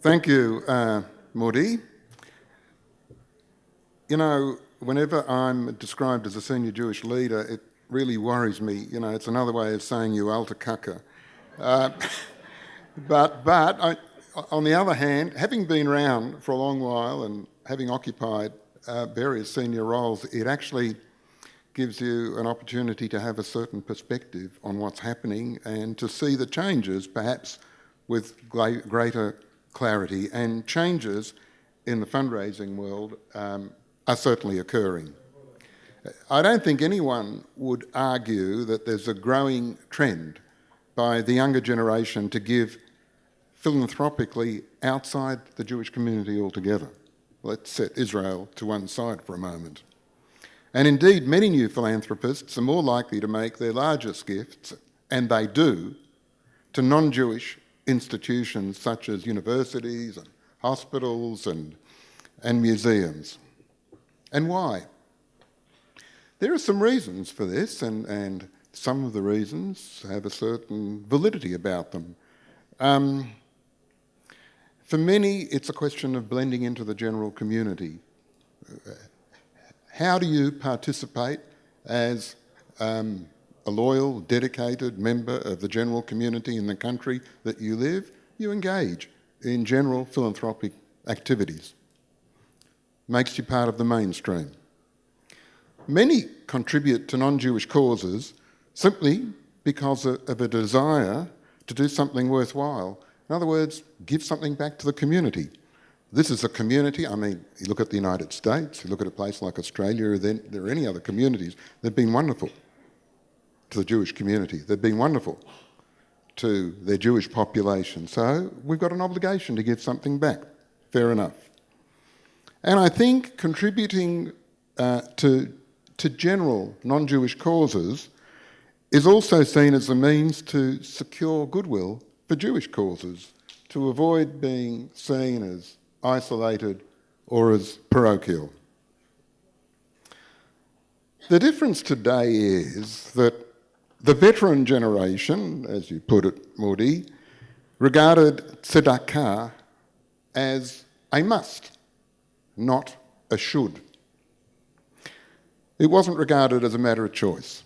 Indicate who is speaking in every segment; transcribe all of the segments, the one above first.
Speaker 1: Thank you, Modi. You know, whenever I'm described as a senior Jewish leader, it really worries me. You know, it's another way of saying you alter kaka. On the other hand, having been around for a long while and having occupied various senior roles, it actually gives you an opportunity to have a certain perspective on what's happening and to see the changes, perhaps with greater clarity. And changes in the fundraising world are certainly occurring. I don't think anyone would argue that there's a growing trend by the younger generation to give philanthropically outside the Jewish community altogether. Let's set Israel to one side for a moment. And indeed, many new philanthropists are more likely to make their largest gifts, and they do, to non-Jewish institutions such as universities and hospitals and museums. And why? There are some reasons for this, and some of the reasons have a certain validity about them. For many, it's a question of blending into the general community. How do you participate as a loyal, dedicated member of the general community in the country that you live? You engage in general philanthropic activities. Makes you part of the mainstream. Many contribute to non-Jewish causes simply because of a desire to do something worthwhile. In other words, give something back to the community. This is a community, I mean, you look at the United States, you look at a place like Australia, or there are any other communities, they've been wonderful to the Jewish community. They've been wonderful to their Jewish population. So we've got an obligation to give something back. Fair enough. And I think contributing to general non-Jewish causes is also seen as a means to secure goodwill for Jewish causes, to avoid being seen as isolated or as parochial. The difference today is that the veteran generation, as you put it, Modi, regarded tzedakah as a must, not a should. It wasn't regarded as a matter of choice.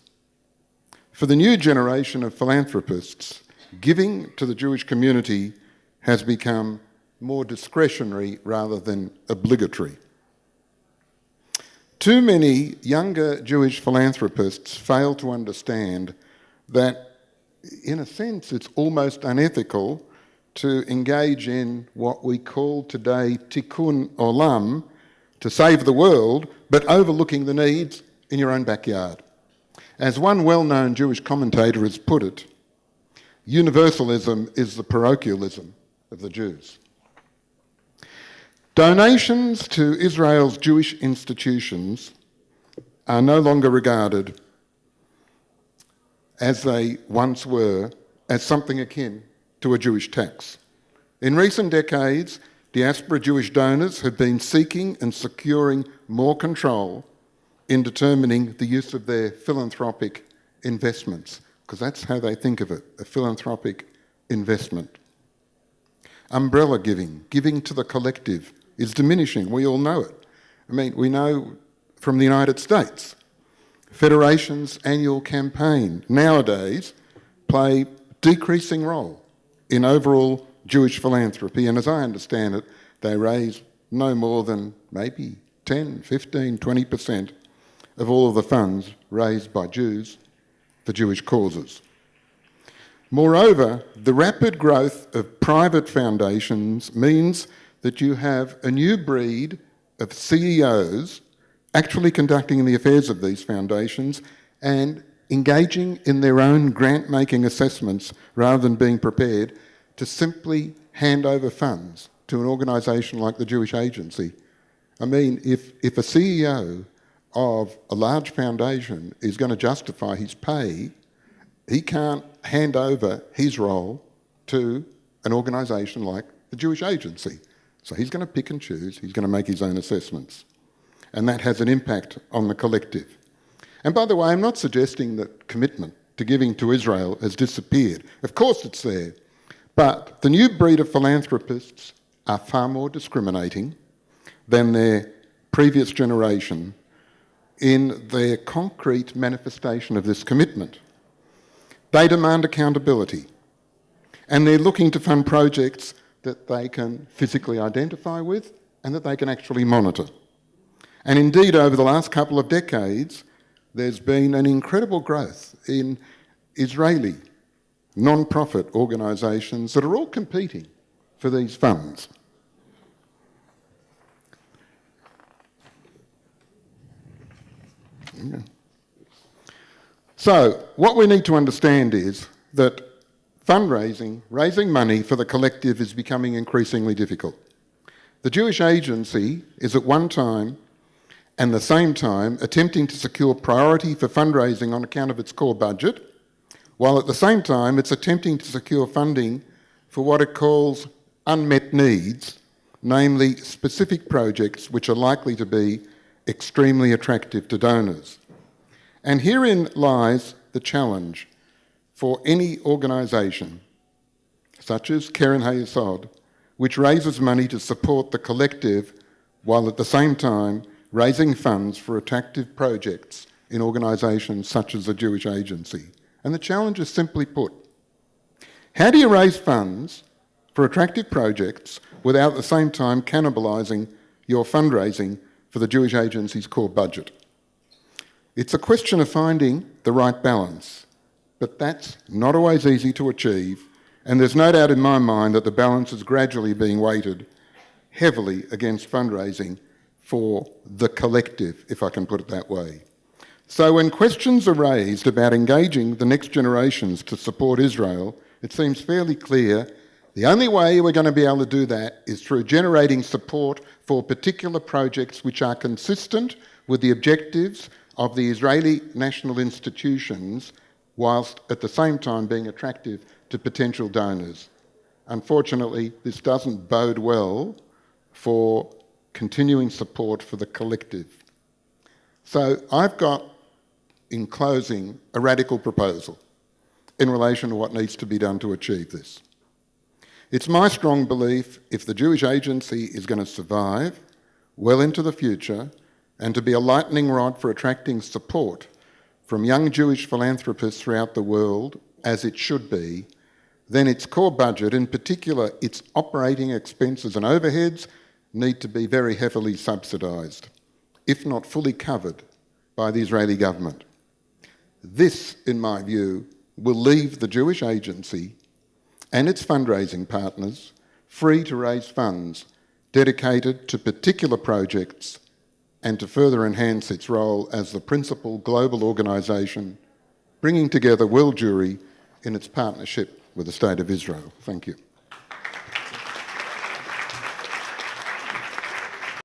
Speaker 1: For the new generation of philanthropists, giving to the Jewish community has become more discretionary rather than obligatory. Too many younger Jewish philanthropists fail to understand that, in a sense, it's almost unethical to engage in what we call today tikkun olam, to save the world, but overlooking the needs in your own backyard. As one well-known Jewish commentator has put it, universalism is the parochialism of the Jews. Donations to Israel's Jewish institutions are no longer regarded, as they once were, as something akin to a Jewish tax. In recent decades, diaspora Jewish donors have been seeking and securing more control in determining the use of their philanthropic investments, because that's how they think of it, a philanthropic investment. Umbrella giving to the collective, is diminishing. We all know it. I mean, we know from the United States, Federation's annual campaign nowadays play a decreasing role in overall Jewish philanthropy, and as I understand it, they raise no more than maybe 10, 15, 20% of all of the funds raised by Jews for Jewish causes. Moreover, the rapid growth of private foundations means that you have a new breed of CEOs actually conducting the affairs of these foundations and engaging in their own grant-making assessments rather than being prepared to simply hand over funds to an organisation like the Jewish Agency. I mean, if a CEO of a large foundation is going to justify his pay, he can't hand over his role to an organisation like the Jewish Agency. So he's going to pick and choose, he's going to make his own assessments. And that has an impact on the collective. And by the way, I'm not suggesting that commitment to giving to Israel has disappeared. Of course it's there. But the new breed of philanthropists are far more discriminating than their previous generation in their concrete manifestation of this commitment. They demand accountability, and they're looking to fund projects that they can physically identify with and that they can actually monitor. And indeed, over the last couple of decades, there's been an incredible growth in Israeli non-profit organisations that are all competing for these funds. Yeah. So, what we need to understand is that fundraising, raising money for the collective is becoming increasingly difficult. The Jewish Agency is at one time and the same time attempting to secure priority for fundraising on account of its core budget, while at the same time it's attempting to secure funding for what it calls unmet needs, namely specific projects which are likely to be extremely attractive to donors. And herein lies the challenge for any organisation, such as Keren HaYesod, which raises money to support the collective while at the same time raising funds for attractive projects in organisations such as the Jewish Agency. And the challenge is simply put. How do you raise funds for attractive projects without at the same time cannibalising your fundraising for the Jewish Agency's core budget? It's a question of finding the right balance, but that's not always easy to achieve, and there's no doubt in my mind that the balance is gradually being weighted heavily against fundraising for the collective, if I can put it that way. So when questions are raised about engaging the next generations to support Israel, it seems fairly clear the only way we're going to be able to do that is through generating support for particular projects which are consistent with the objectives of the Israeli national institutions, whilst at the same time being attractive to potential donors. Unfortunately, this doesn't bode well for continuing support for the collective. So I've got, in closing, a radical proposal in relation to what needs to be done to achieve this. It's my strong belief if the Jewish Agency is going to survive well into the future and to be a lightning rod for attracting support from young Jewish philanthropists throughout the world, as it should be, then its core budget, in particular its operating expenses and overheads, need to be very heavily subsidised, if not fully covered by the Israeli government. This, in my view, will leave the Jewish Agency and its fundraising partners free to raise funds dedicated to particular projects and to further enhance its role as the principal global organisation bringing together world Jewry in its partnership with the State of Israel. Thank you.